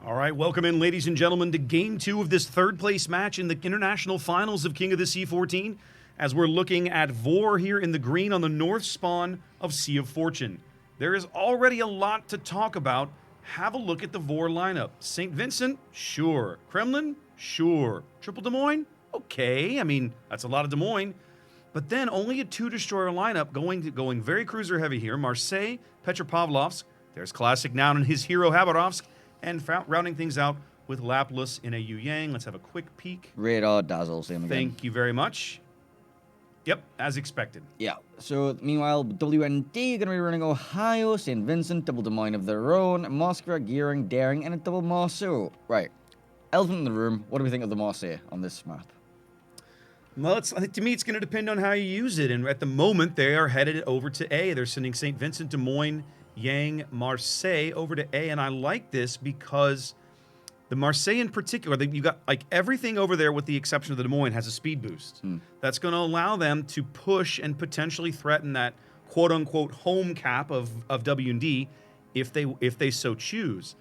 All right, welcome in, ladies and gentlemen, to Game 2 of this third-place match in the International Finals of King of the Sea 14, as we're looking at VOR here in the green on the north spawn of Sea of Fortune. There is already a lot to talk about. Have a look at the VOR lineup. St. Vincent? Sure. Kremlin? Sure. Triple Des Moines? Okay, I mean, that's a lot of Des Moines. But then only a two-destroyer lineup going very cruiser-heavy here. Marseille, Petropavlovsk. There's Classic Noun and his hero, Habarovsk. And rounding things out with Laplas in a Yu Yang. Let's have a quick peek. Radar dazzles him again. Thank you very much. Yep, as expected. Yeah. So, meanwhile, WND going to be running Ohio, St. Vincent, double Des Moines of their own, Moskva, Gearing, Daring, and a double Marceau. Right. Elephant in the room. What do we think of the Marseille on this map? Well, to me, it's going to depend on how you use it. And at the moment, they are headed over to A. They're sending St. Vincent, Des Moines, Yang, Marseille over to A. And I like this because the Marseille in particular, you got like everything over there with the exception of the Des Moines has a speed boost. That's going to allow them to push and potentially threaten that quote-unquote home cap of W&D if they so choose.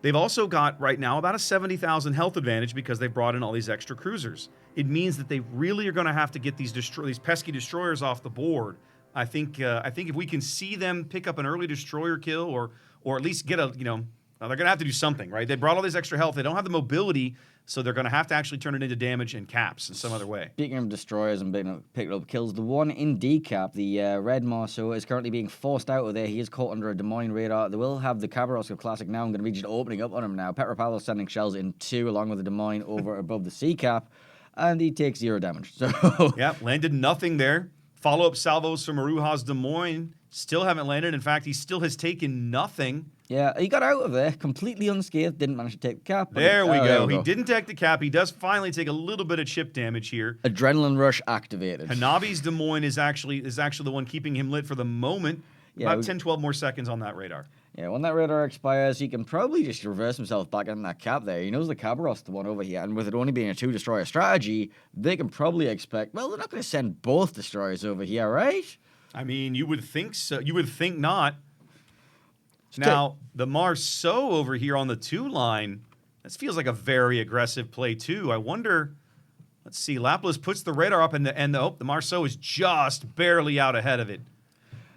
They've also got right now about a 70,000 health advantage because they've brought in all these extra cruisers. It means that they really are going to have to get these pesky destroyers off the board. I think if we can see them pick up an early destroyer kill or at least get a, they're going to have to do something, right? They brought all this extra health. They don't have the mobility, so they're going to have to actually turn it into damage and caps in some other way. Speaking of destroyers and picking up kills, the one in decap, the Red Marceau, is currently being forced out of there. He is caught under a Des Moines radar. They will have the Khabarovsk of Classic now. I'm going to be just opening up on him now. Petropavlovsk sending shells in 2 along with the Des Moines over above the sea cap, and he takes 0 damage. So yeah, landed nothing there. Follow-up salvos from Aruha's Des Moines still haven't landed. In fact, he still has taken nothing. Yeah, he got out of there completely unscathed. Didn't manage to take the cap. There we go. He didn't take the cap. He does finally take a little bit of chip damage here. Adrenaline rush activated. Hanabi's Des Moines is actually the one keeping him lit for the moment. Yeah, about 10, 12 more seconds on that radar. Yeah, when that radar expires, he can probably just reverse himself back in that cap there. He knows the Khabarovsk the one over here, and with it only being a 2-destroyer strategy, they can probably expect, well, they're not going to send both destroyers over here, right? I mean, you would think so. You would think not. Now, the Marceau over here on the 2 line, this feels like a very aggressive play too. I wonder, let's see, Laplas puts the radar up and the Marceau is just barely out ahead of it.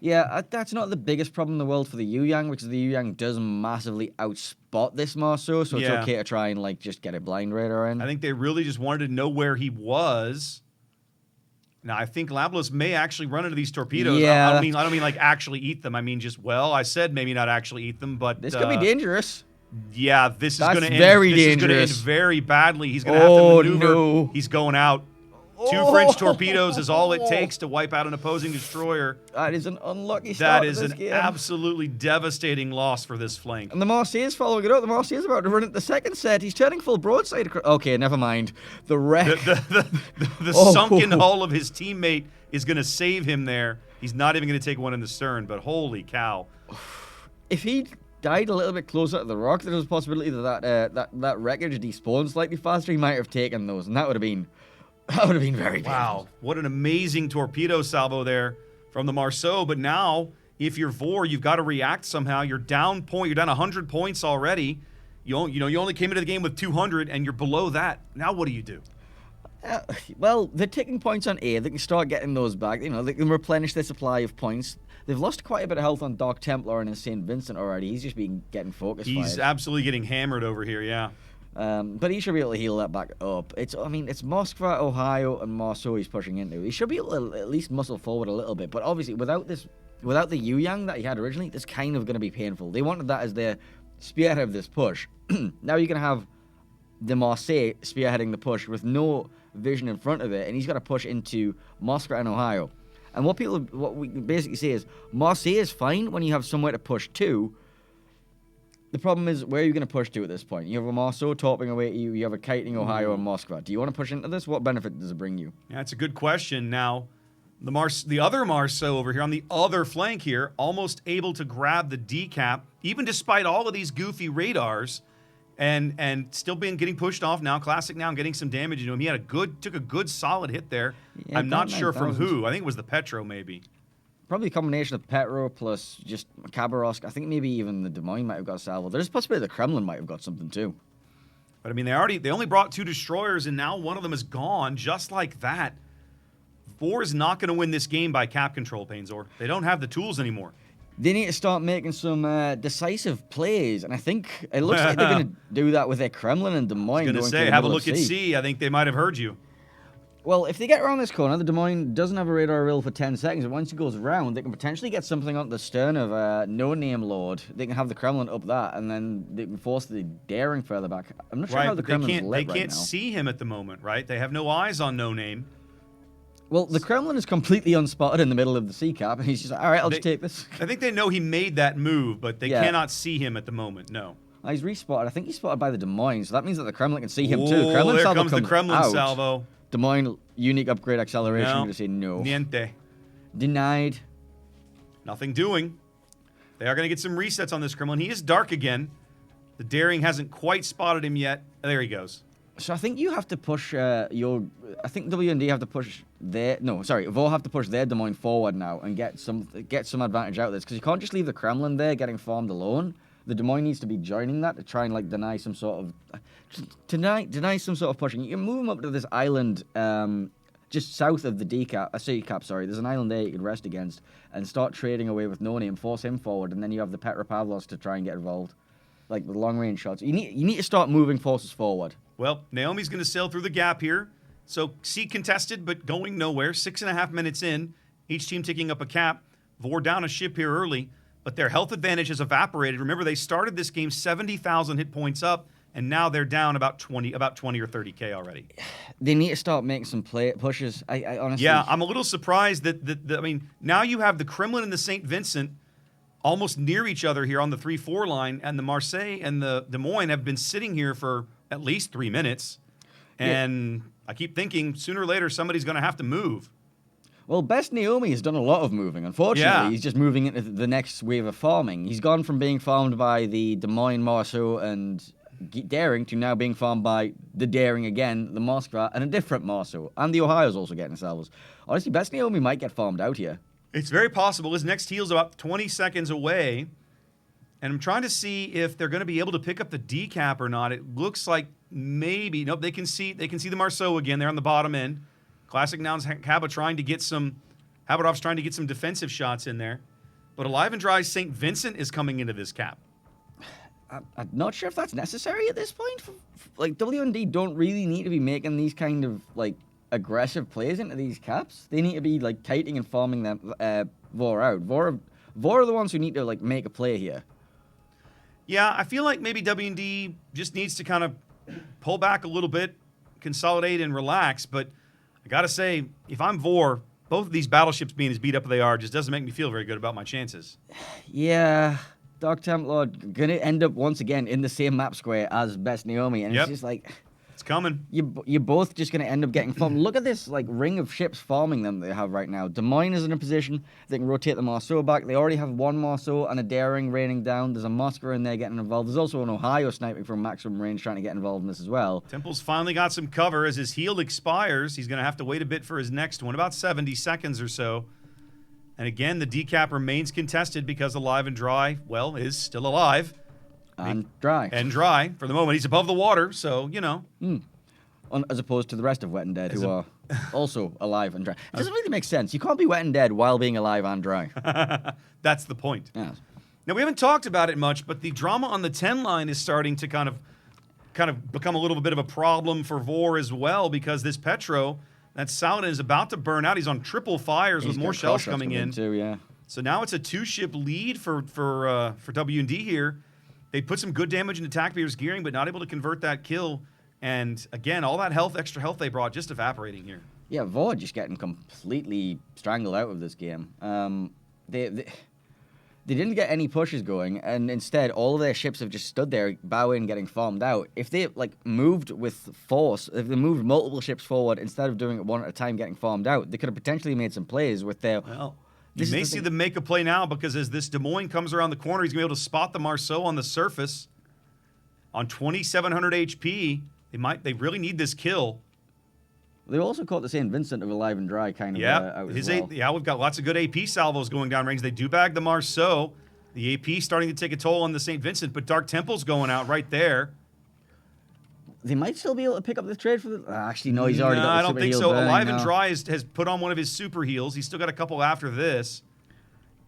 Yeah, that's not the biggest problem in the world for the Yu Yang because the Yu Yang does massively outspot this Marceau, so it's okay to try and just get a blind radar in. I think they really just wanted to know where he was. Now I think Laplas may actually run into these torpedoes. Yeah. I don't mean like actually eat them. I mean just I said maybe not actually eat them, but this could be dangerous. Yeah, this is going to end very badly. He's going to have to maneuver. No. He's going out. 2 French torpedoes is all it takes to wipe out an opposing destroyer. That is an unlucky start. That is an absolutely devastating loss for this flank. And the Marseille is following it up. The Marseille is about to run it the second set. He's turning full broadside across. Okay, never mind. The wreck. The sunken hull of his teammate is going to save him there. He's not even going to take one in the stern, but holy cow. If he died a little bit closer to the rock, there was a possibility that wreckage despawned slightly faster. He might have taken those, and that would have been very painful. Wow, what an amazing torpedo salvo there from the Marceau. But now, if you're VOR, you've got to react somehow. You're down 100 points already. You only came into the game with 200, and you're below that. Now what do you do? Well, they're taking points on A. They can start getting those back. They can replenish their supply of points. They've lost quite a bit of health on Dark Templar and St. Vincent already. He's just getting focused. He's absolutely getting hammered over here, yeah. But he should be able to heal that back up. It's Moskva, Ohio, and Marceau he's pushing into. He should be able to at least muscle forward a little bit. But obviously, without the Yu Yang that he had originally, this kind of going to be painful. They wanted that as their spearhead of this push. Now you can have the Marseille spearheading the push with no vision in front of it, and he's got to push into Moskva and Ohio. And what we basically say is Marseille is fine when you have somewhere to push to. The problem is, where are you going to push to at this point? You have a Marceau topping away at you. You have a kiting Ohio and Moskva. Do you want to push into this? What benefit does it bring you? Yeah, that's a good question. Now, the other Marceau over here on the other flank here, almost able to grab the decap, even despite all of these goofy radars, and still getting pushed off now. Classic now getting some damage into him. He had took a good solid hit there. Yeah, I'm not sure from who. I think it was the Petro maybe. probably a combination of Petro plus just Khabarovsk. I think maybe even the Des Moines might have got a salvo. There's a possibility the Kremlin might have got something too. But I mean, they only brought 2 destroyers, and now one of them is gone, just like that. VOR is not going to win this game by cap control, Painzor. They don't have the tools anymore. They need to start making some decisive plays, and I think it looks like they're going to do that with their Kremlin and Des Moines. I was going to say, have a look at C. I think they might have heard you. Well, if they get around this corner, the Des Moines doesn't have a radar reel for 10 seconds, and once it goes around, they can potentially get something on the stern of No Name Lord. They can have the Kremlin up that, and then they can force the daring further back. I'm not sure how the Kremlin's lit right now. They can't see him at the moment, right? They have no eyes on No Name. Well, the Kremlin is completely unspotted in the middle of the sea cap, and he's just like, all right, I'll just take this. I think they know he made that move, but they cannot see him at the moment, no. He's respotted. I think he's spotted by the Des Moines, so that means that the Kremlin can see him too. There comes the Kremlin salvo. Des Moines, unique upgrade acceleration. I'm going to say no. Niente. Denied. Nothing doing. They are going to get some resets on this Kremlin. He is dark again. The daring hasn't quite spotted him yet. There he goes. So I think you have to push I think WND have to push VOR have to push their Des Moines forward now and get some advantage out of this, because you can't just leave the Kremlin there getting farmed alone. The Des Moines needs to be joining that to try and deny some sort of pushing. You can move them up to this island just south of the sea cap. There's an island there you can rest against and start trading away with No Name, force him forward, and then you have the Petropavlovs to try and get involved, like the long range shots. You need to start moving forces forward. Well, Naomi's going to sail through the gap here. So C contested, but going nowhere. 6.5 minutes in, each team taking up a cap. VOR down a ship here early, but their health advantage has evaporated. Remember, they started this game 70,000 hit points up, and now they're down about 20 or 30K already. They need to start making some pushes. I honestly... Yeah, I'm a little surprised that now you have the Kremlin and the St. Vincent almost near each other here on the 3-4 line, and the Marseille and the Des Moines have been sitting here for at least 3 minutes. And I keep thinking sooner or later somebody's going to have to move. Well, Best Naomi has done a lot of moving. Unfortunately, he's just moving into the next wave of farming. He's gone from being farmed by the Des Moines Marceau and Daring to now being farmed by the Daring again, the Moskva, and a different Marceau. And the Ohio's also getting salvos. Honestly, Best Naomi might get farmed out here. It's very possible. His next heal's about 20 seconds away. And I'm trying to see if they're going to be able to pick up the decap or not. It looks like maybe. Nope, they can see the Marceau again. They're on the bottom end. Classic Nouns Habadov's trying to get some defensive shots in there. But Alive and Dry's St. Vincent is coming into this cap. I'm not sure if that's necessary at this point. WND don't really need to be making these kind of aggressive plays into these caps. They need to be kiting and farming them VOR out. VOR are the ones who need to make a play here. Yeah, I feel like maybe WND just needs to kind of pull back a little bit, consolidate and relax. But I got to say, if I'm VOR, both of these battleships being as beat up as they are just doesn't make me feel very good about my chances. Yeah, Dark Templar going to end up once again in the same map square as Best Naomi. And it's just it's coming. You're both just going to end up getting farmed. Look at this ring of ships farming them they have right now. Des Moines is in a position they can rotate the Marceau back. They already have one Marceau and a Daring raining down. There's a Moskva in there getting involved. There's also an Ohio sniping from maximum range trying to get involved in this as well. Temple's finally got some cover as his heal expires. He's going to have to wait a bit for his next one, about 70 seconds or so. And again, the decap remains contested because Alive and Dry, is still alive. And dry. And dry. For the moment, he's above the water, so, As opposed to the rest of Wet and Dead, who are also alive and dry. It doesn't really make sense. You can't be wet and dead while being alive and dry. That's the point. Yes. Now, we haven't talked about it much, but the drama on the 10 line is starting to kind of become a little bit of a problem for VOR as well, because this Petro, that Saladin, is about to burn out. He's on triple fires with more shells coming in. Too, yeah. So now it's a 2-ship lead for W&D here. They put some good damage into Attack Beer's gearing, but not able to convert that kill. And again, all that extra health they brought, just evaporating here. Yeah, VOR just getting completely strangled out of this game. They didn't get any pushes going, and instead, all of their ships have just stood there, bowing, getting farmed out. If they moved with force, if they moved multiple ships forward instead of doing it one at a time, getting farmed out, they could have potentially made some plays with their. Well, you may see them make a play now, because as this Des Moines comes around the corner, he's going to be able to spot the Marceau on the surface. On 2,700 HP, they really need this kill. They also caught the St. Vincent of alive and dry kind of out as well. Yeah, we've got lots of good AP salvos going down range. They do bag the Marceau. The AP starting to take a toll on the St. Vincent, but Dark Temple's going out right there. They might still be able to pick up the trade for the... Actually, no, he's already got the I don't super think heal so. burning Alive now. and Dry has put on one of his super heals. He's still got a couple after this.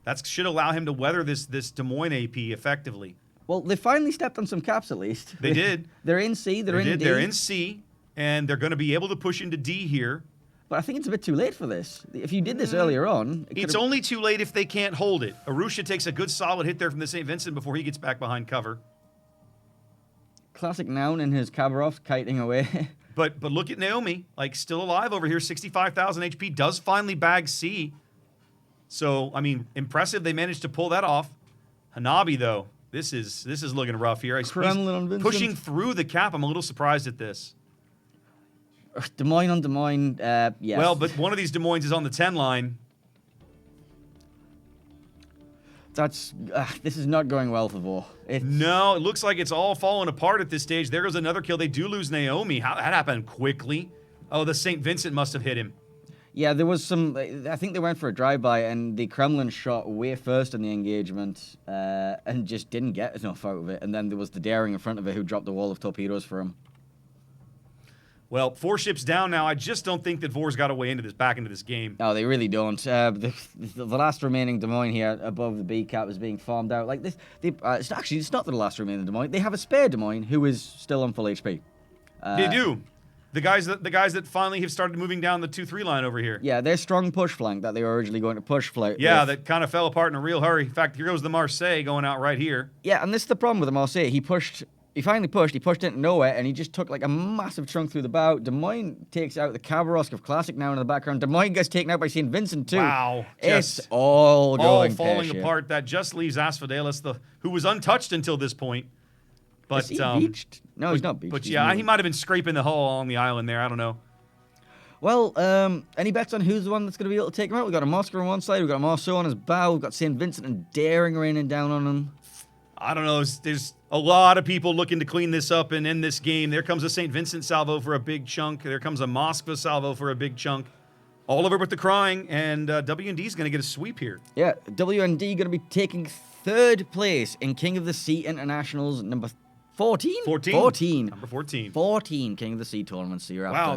That should allow him to weather this Des Moines AP effectively. Well, they finally stepped on some caps at least. They did. They're in C, they're in D. They're in C, and they're going to be able to push into D here. But I think it's a bit too late for this. If you did this earlier on... It's only too late if they can't hold it. Arusha takes a good solid hit there from the St. Vincent before he gets back behind cover. Classic Noun in his Kabarov kiting away. But look at Naomi, like still alive over here, 65,000 HP, does finally bag C. So, I mean, impressive they managed to pull that off. Hanabi, though, this is looking rough here. He's Kremlin on Vincent. pushing through the cap. I'm a little surprised at this. Des Moines on Des Moines, yes. Well, but one of these Des Moines is on the 10 line. That's... this is not going well for VOR. No, it looks like it's all falling apart at this stage. There goes another kill. They do lose Naomi. How that happened quickly? Oh, the St. Vincent must have hit him. Yeah, there was some... I think they went for a drive-by, and the Kremlin shot way first in the engagement and just didn't get enough out of it. And then there was the Daring in front of it who dropped the wall of torpedoes for him. Well, 4 ships down now. I just don't think that VOR's got a way into back into this game. No, they really don't. The last remaining Des Moines here above the B cap is being farmed out. Like this, it's not the last remaining Des Moines. They have a spare Des Moines who is still on full HP. They do. The guys that finally have started moving down the 2-3 line over here. Yeah, their strong push flank that they were originally going to push flank. Yeah, that kind of fell apart in a real hurry. In fact, here goes the Marseille going out right here. Yeah, and this is the problem with the Marseille. He finally pushed into nowhere, and he just took like a massive chunk through the bow. Des Moines takes out the Khabarovsk of Classic now in the background. Des Moines gets taken out by St. Vincent too. Wow. It's all going falling pear-shaped. apart. That just leaves Asphodelis, who was untouched until this point. But, Is he beached? No, he's not beached. But He's yeah, moving. he might have been scraping the hull along the island there. I don't know. Well, any bets on who's the one that's going to be able to take him out? We've got a Moscow on one side, we've got a Marceau on his bow, we've got St. Vincent and Daring raining down on him. I don't know. There's a lot of people looking to clean this up and end this game. There comes a St. Vincent salvo for a big chunk. There comes a Moskva salvo for a big chunk. All over with the crying, and W&D is going to get a sweep here. Yeah, WND going to be taking 3rd place in King of the Sea Internationals number 14? 14. Number 14. 14 King of the Sea tournament, SeaRaptor. Wow,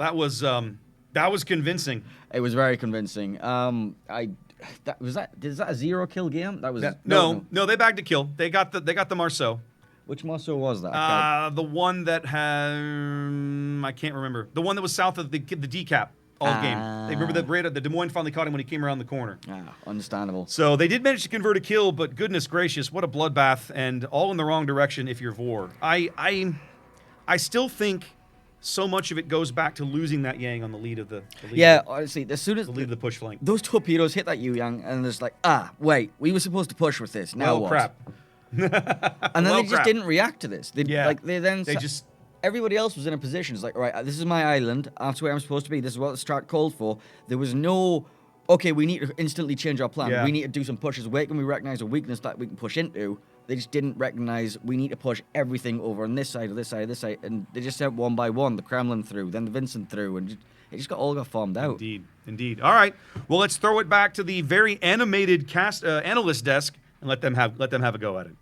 that was convincing. It was very convincing. Is that a 0-kill game? That was no, they bagged a kill. They got the Marceau. Which Marceau was that? The one that had I can't remember. The one that was south of the decap all game. They remember that the Des Moines finally caught him when he came around the corner. Understandable. So they did manage to convert a kill, but goodness gracious, what a bloodbath, and all in the wrong direction if you're VOR. I still think so much of it goes back to losing that Yang on the lead of the lead honestly, as soon as the lead of the push flank. those torpedoes hit that Yang, and it's like, wait, we were supposed to push with this. Now what? Crap. And then they just didn't react to this. Everybody else was in a position. It's like, all right, this is my island. That's where I'm supposed to be. This is what the strat called for. There was no, okay, we need to instantly change our plan. Yeah. We need to do some pushes. Where can we recognize a weakness that we can push into? They just didn't recognize we need to push everything over on this side, this side, this side. And they just sent one by one, the Kremlin through, then the Vincent through, and it just got farmed out. Indeed. All right. Well, let's throw it back to the very animated analyst desk and let them have a go at it.